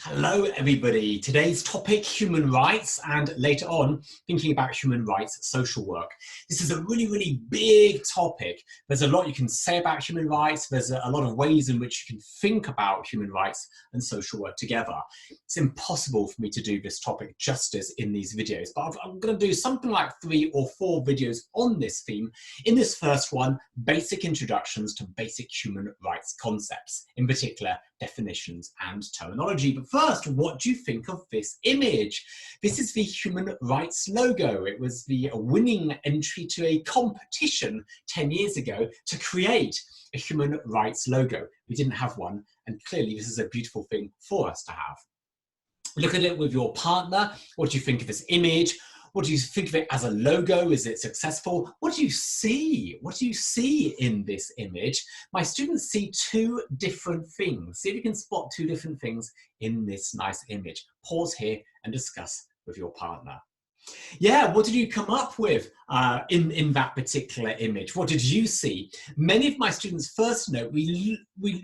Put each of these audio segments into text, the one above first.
Hello everybody. Today's topic, human rights, and later on, thinking about human rights social work. This is a really big topic. There's a lot you can say about human rights. There's a lot of ways in which you can think about human rights and social work together. It's impossible for me to do this topic justice in these videos, but I'm going to do something like 3 or 4 videos on this theme. In this first one, basic introductions to basic human rights concepts, in particular definitions and terminology. But first, what do you think of this image? This is the human rights logo. It was the winning entry to a competition 10 years ago to create a human rights logo. We didn't have one, and clearly this is a beautiful thing for us to have. Look at it with your partner. What do you think of this image? What do you think of it as a logo? Is it successful? What do you see? What do you see in this image? My students see 2 different things. See if you can spot 2 different things in this nice image. Pause here and discuss with your partner. Yeah, what did you come up with in that particular image? What did you see? Many of my students first note we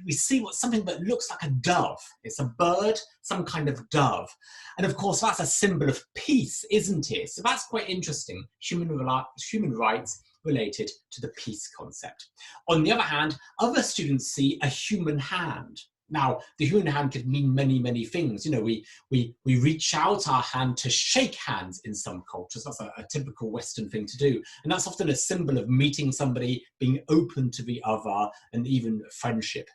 see something that looks like a dove. It's a bird, some kind of dove. And of course, that's a symbol of peace, isn't it? So that's quite interesting, human rights related to the peace concept. On the other hand, other students see a human hand. Now, the human hand could mean many things. You know, we reach out our hand to shake hands in some cultures. That's a typical Western thing to do. And that's often a symbol of meeting somebody, being open to the other, and even friendship.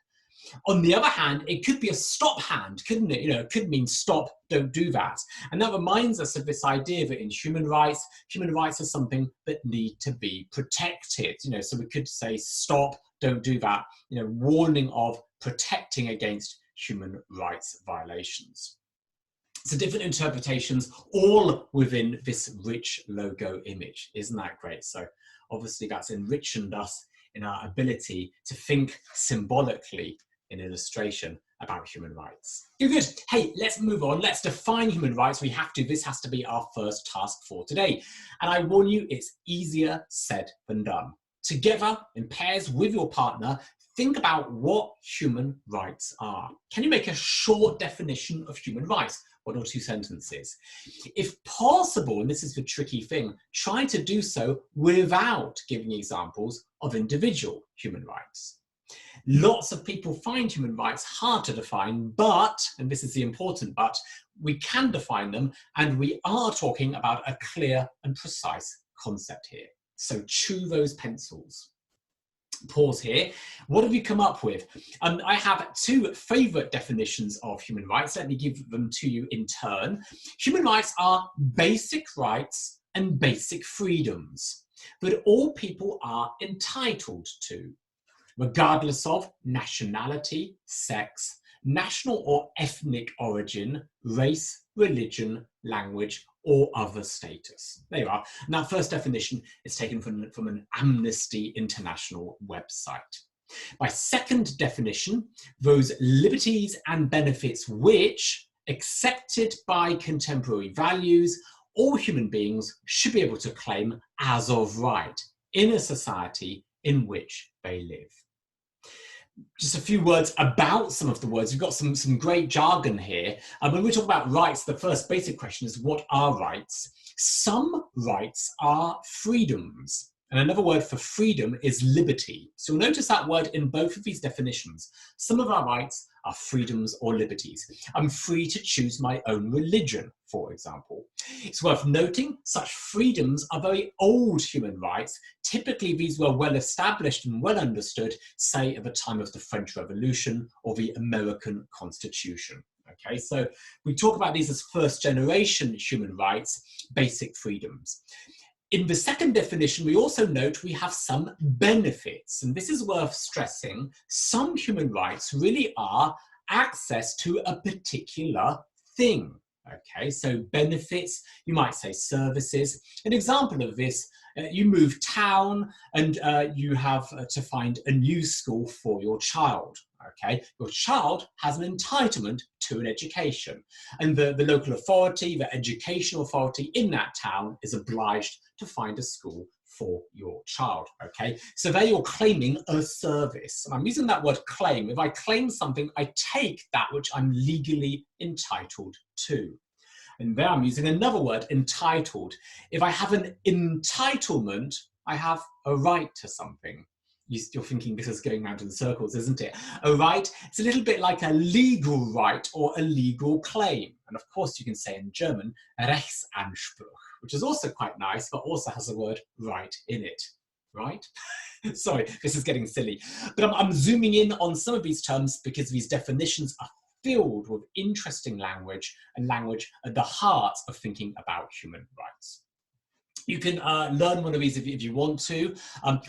On the other hand, it could be a stop hand, couldn't it? You know, it could mean stop, don't do that. And that reminds us of this idea that in human rights are something that need to be protected. You know, so we could say stop, don't do that, you know, warning of protecting against human rights violations. So different interpretations all within this rich logo image. Isn't that great? So obviously that's enriched us in our ability to think symbolically in illustration about human rights. Good. Hey, let's move on. Let's define human rights. This has to be our first task for today. And I warn you, it's easier said than done. Together, in pairs with your partner, think about what human rights are. Can you make a short definition of human rights? 1 or 2 sentences. If possible, and this is the tricky thing, try to do so without giving examples of individual human rights. Lots of people find human rights hard to define, but, and this is the important but, we can define them, and we are talking about a clear and precise concept here. So chew those pencils. Pause here. What have you come up with? I have 2 favourite definitions of human rights. Let me give them to you in turn. Human rights are basic rights and basic freedoms that all people are entitled to, regardless of nationality, sex, national or ethnic origin, race, religion, language, or other status. There you are. And that first definition is taken from an Amnesty International website. My second definition, those liberties and benefits which, accepted by contemporary values, all human beings should be able to claim as of right in a society in which they live. Just a few words about some of the words. We've got some great jargon here. When we talk about rights, the first basic question is, what are rights? Some rights are freedoms. And another word for freedom is liberty. So you'll notice that word in both of these definitions. Some of our rights are freedoms or liberties. I'm free to choose my own religion, for example. It's worth noting such freedoms are very old human rights. Typically, these were well established and well understood, say, at the time of the French Revolution or the American Constitution. Okay, so we talk about these as first generation human rights, basic freedoms. In the second definition, we also note we have some benefits, and this is worth stressing. Some human rights really are access to a particular thing. Okay, so benefits, you might say services. An example of this, you move town and you have to find a new school for your child. Okay, your child has an entitlement to an education, and the local authority, the educational authority in that town is obliged to find a school for your child, okay? So there you're claiming a service. And I'm using that word claim. If I claim something, I take that which I'm legally entitled to. And there I'm using another word, entitled. If I have an entitlement, I have a right to something. You're thinking this is going round in circles, isn't it? A right, it's a little bit like a legal right or a legal claim. And of course you can say in German, Rechtsanspruch, which is also quite nice, but also has the word right in it, right? Sorry, this is getting silly. But I'm zooming in on some of these terms because these definitions are filled with interesting language and language at the heart of thinking about human rights. You can learn one of these if you want to,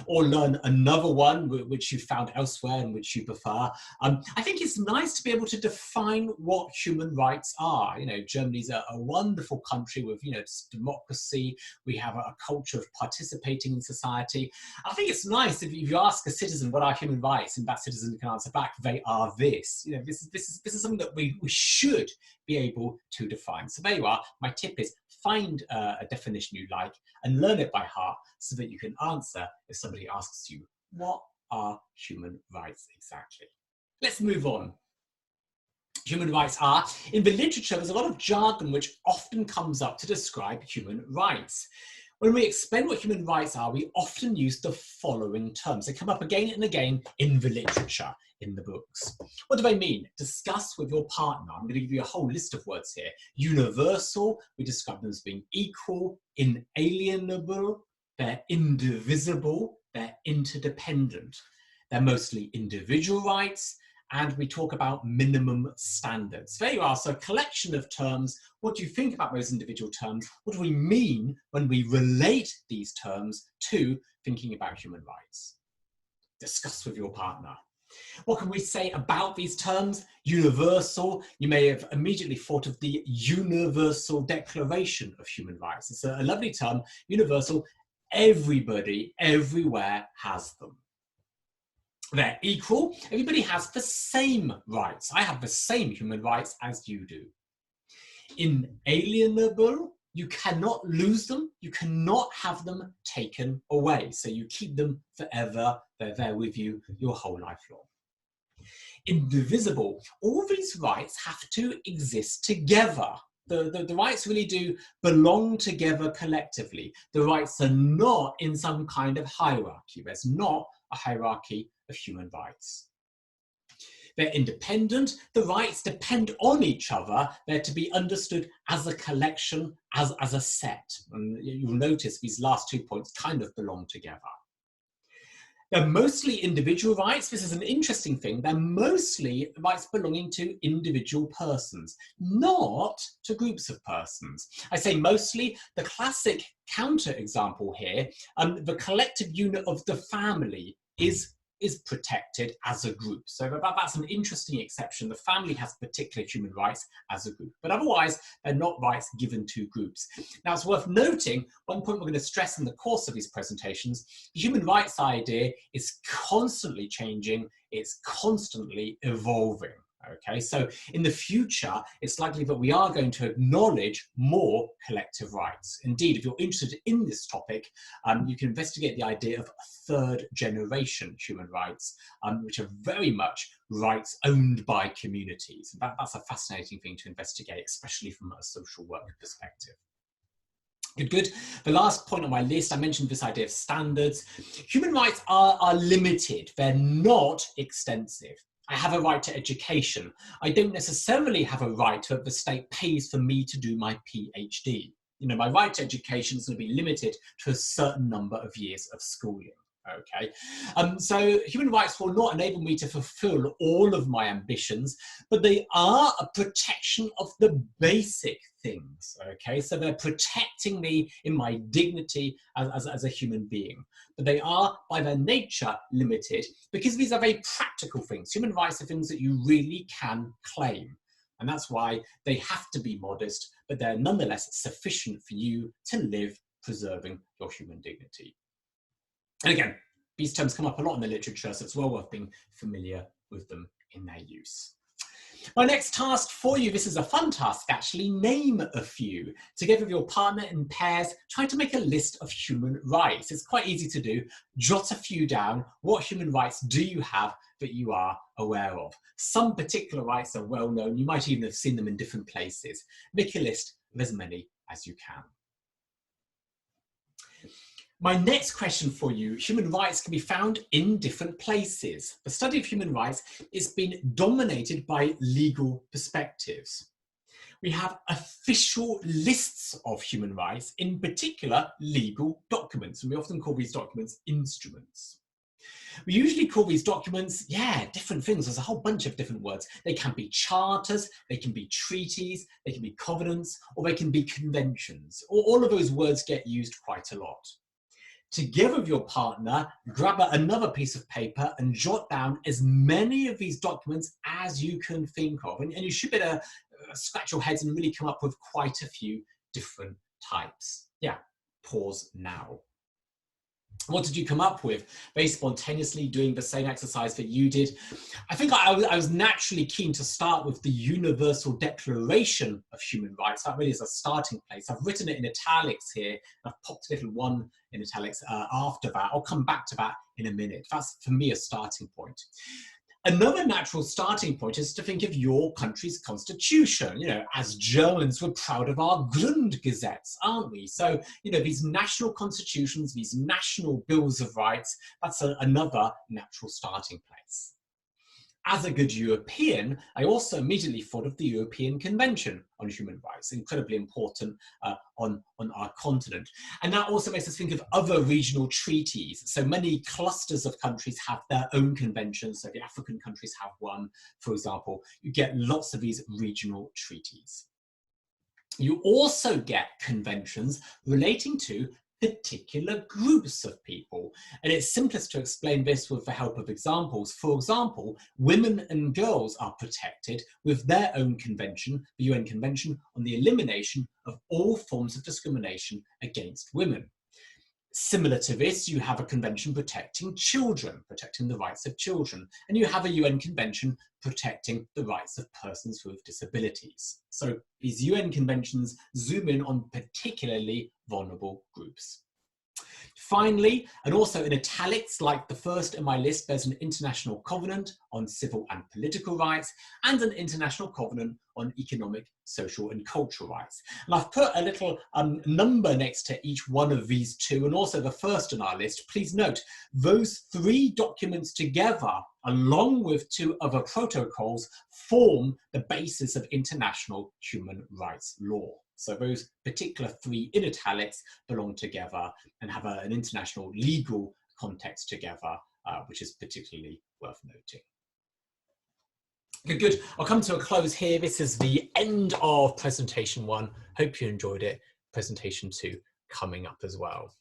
or learn another one which you found elsewhere and which you prefer. I think it's nice to be able to define what human rights are. You know, Germany's a wonderful country with, you know, democracy. We have a culture of participating in society. I think it's nice if you ask a citizen what are human rights, and that citizen can answer back, they are this. You know, this is something that we should be able to define. So there you are. My tip is find a definition you like and learn it by heart so that you can answer if somebody asks you, what are human rights exactly? Let's move on. Human rights are, in the literature, there's a lot of jargon which often comes up to describe human rights. When we explain what human rights are, we often use the following terms. They come up again and again in the literature, in the books. What do they mean? Discuss with your partner. I'm going to give you a whole list of words here. Universal, we describe them as being equal, inalienable, they're indivisible, they're interdependent. They're mostly individual rights, and we talk about minimum standards. There you are, so a collection of terms. What do you think about those individual terms? What do we mean when we relate these terms to thinking about human rights? Discuss with your partner. What can we say about these terms? Universal, you may have immediately thought of the Universal Declaration of Human Rights. It's a lovely term, universal. Everybody, everywhere has them. They're equal. Everybody has the same rights. I have the same human rights as you do. Inalienable, you cannot lose them. You cannot have them taken away. So you keep them forever. They're there with you your whole life long. Indivisible, all these rights have to exist together. The rights really do belong together collectively. The rights are not in some kind of hierarchy. There's not a hierarchy of human rights. They're independent. The rights depend on each other. They're to be understood as a collection, as a set. And you'll notice these last 2 points kind of belong together. They're mostly individual rights. This is an interesting thing. They're mostly rights belonging to individual persons, not to groups of persons. I say mostly. The classic counter-example here, the collective unit of the family is protected as a group. So that's an interesting exception. The family has particular human rights as a group, but otherwise they're not rights given to groups. Now it's worth noting, one point we're going to stress in the course of these presentations, the human rights idea is constantly changing, it's constantly evolving. Okay, so in the future, it's likely that we are going to acknowledge more collective rights. Indeed, if you're interested in this topic, you can investigate the idea of third generation human rights, which are very much rights owned by communities. That's a fascinating thing to investigate, especially from a social work perspective. Good. The last point on my list, I mentioned this idea of standards. Human rights are limited. They're not extensive. I have a right to education. I don't necessarily have a right that the state pays for me to do my PhD. You know, my right to education is going to be limited to a certain number of years of schooling. Okay, so human rights will not enable me to fulfill all of my ambitions, but they are a protection of the basic things. Okay, so they're protecting me in my dignity as a human being, but they are by their nature limited because these are very practical things. Human rights are things that you really can claim, and that's why they have to be modest, but they're nonetheless sufficient for you to live preserving your human dignity. And again, these terms come up a lot in the literature, so it's well worth being familiar with them in their use. My next task for you, this is a fun task actually, name a few. Together with your partner in pairs, try to make a list of human rights. It's quite easy to do. Jot a few down. What human rights do you have that you are aware of? Some particular rights are well known. You might even have seen them in different places. Make a list of as many as you can. My next question for you, human rights can be found in different places. The study of human rights is being dominated by legal perspectives. We have official lists of human rights, in particular legal documents, and we often call these documents instruments. We usually call these documents, different things. There's a whole bunch of different words. They can be charters, they can be treaties, they can be covenants, or they can be conventions. All of those words get used quite a lot. Together with your partner, grab another piece of paper and jot down as many of these documents as you can think of. And you should be able to scratch your heads and really come up with quite a few different types. Yeah, pause now. What did you come up with? Very spontaneously doing the same exercise that you did. I think I was naturally keen to start with the Universal Declaration of Human Rights. That really is a starting place. I've written it in italics here. I've popped a little one in italics after that. I'll come back to that in a minute. That's, for me, a starting point. Another natural starting point is to think of your country's constitution. You know, as Germans, we're proud of our Grundgesetz, aren't we? So, you know, these national constitutions, these national bills of rights, that's another natural starting place. As a good European, I also immediately thought of the European Convention on Human Rights, incredibly important on our continent. And that also makes us think of other regional treaties. So many clusters of countries have their own conventions. So the African countries have one, for example. You get lots of these regional treaties. You also get conventions relating to particular groups of people. And it's simplest to explain this with the help of examples. For example, women and girls are protected with their own convention, the UN Convention on the Elimination of All Forms of Discrimination Against Women. Similar to this, you have a convention protecting children, protecting the rights of children, and you have a UN convention protecting the rights of persons with disabilities. So these UN conventions zoom in on particularly vulnerable groups. Finally, and also in italics, like the first in my list, there's an international covenant on civil and political rights and an international covenant on economic, social and cultural rights. And I've put a little number next to each one of these two, and also the first on our list. Please note, those three documents together, along with two other protocols, form the basis of international human rights law. So those particular three in italics belong together and have an international legal context together, which is particularly worth noting. Good. I'll come to a close here. This is the end of presentation 1. Hope you enjoyed it. Presentation 2 coming up as well.